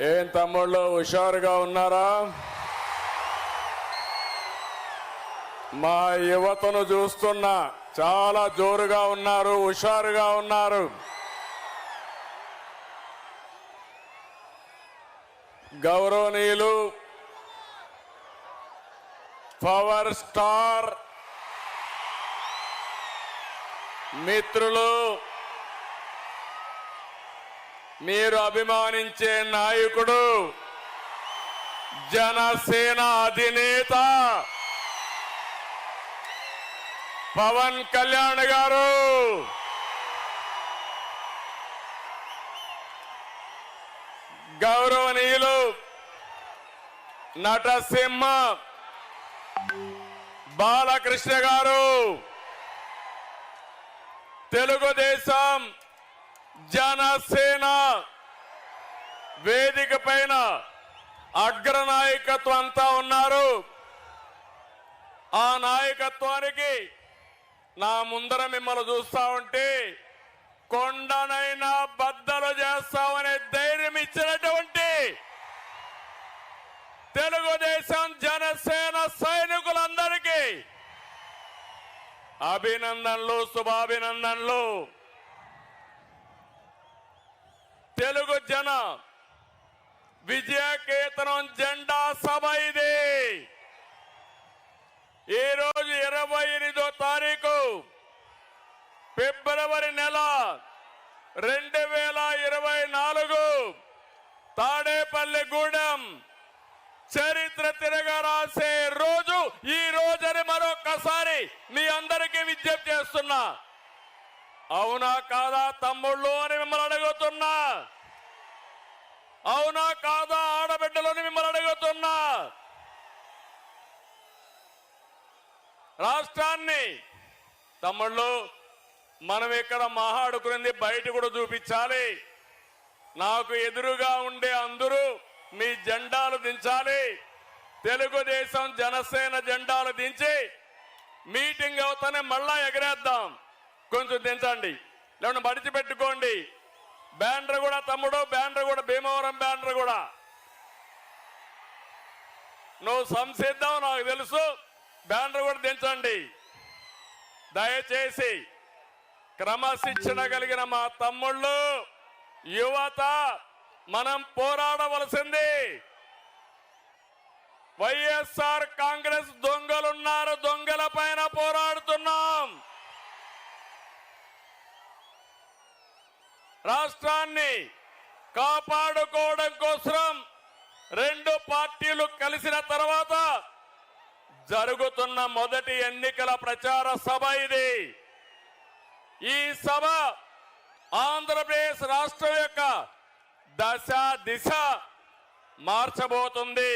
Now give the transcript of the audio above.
ఏం తమ్ముళ్ళు హుషారుగా ఉన్నారా? మా యువతను చూస్తున్నా చాలా జోరుగా ఉన్నారు, హుషారుగా ఉన్నారు. గౌరవనీయులు పవర్ స్టార్ మిత్రులు, మీరు అభిమానించే నాయకుడు, జనసేన అధినేత పవన్ కళ్యాణ్ గారు, గౌరవనీయులు నటసింహ బాలకృష్ణ గారు, తెలుగుదేశం జనసేన వేదిక పైన అగ్రనాయకత్వం అంతా ఉన్నారు. ఆ నాయకత్వానికి నా ముందర మిమ్మల్ని చూస్తా ఉంటే కొండనైనా బద్దలు చేస్తామనే ధైర్యం ఇచ్చినటువంటి తెలుగుదేశం జనసేన సైనికులందరికీ అభినందనలు, శుభాభినందనలు. తెలుగు జన విజయకేతనం జెండా సభ ఇది. ఈ రోజు 28వ తారీఖు ఫిబ్రవరి నెల 2024 తాడేపల్లిగూడెం చరిత్ర తిరగరాసే రోజు ఈ రోజని మరొక్కసారి మీ అందరికీ విజ్ఞప్తి చేస్తున్నా. అవునా కాదా తమ్ముళ్ళు అని మిమ్మల్ని అడుగుతున్నా. అవునా కాదా ఆడబిడ్డలని మిమ్మల్ని అడుగుతున్నా. రాష్ట్రాన్ని తమ్ముళ్ళు మనం ఇక్కడ మాట్లాడుకునేది బయట కూడా చూపించాలి. నాకు ఎదురుగా ఉండే అందరూ మీ జెండాలు దించాలి. తెలుగుదేశం జనసేన జెండాలు దించి మీటింగ్ అవుతానే మళ్ళా ఎగరేద్దాం. కొంచెం దించండి, లేకుంటే మడిచి పెట్టుకోండి. బ్యానర్ కూడా తమ్ముడు, బ్యానర్ కూడా భీమవరం బ్యానర్ కూడా నువ్వు సంసిద్ధం నాకు తెలుసు. బ్యానర్ కూడా దించండి దయచేసి. క్రమశిక్షణ కలిగిన మా తమ్ముళ్ళు, యువత మనం పోరాడవలసింది. వైఎస్ఆర్ కాంగ్రెస్ దొంగలున్నారు, దొంగల పైన పోరాడుతున్నాం. రాష్ట్రాన్ని కాపాడుకోవడం కోసం రెండు పార్టీలు కలిసిన తర్వాత జరుగుతున్న మొదటి ఎన్నికల ప్రచార సభ ఇది. ఈ సభ ఆంధ్రప్రదేశ్ రాష్ట్రం యొక్క దశ దిశ మార్చబోతుంది.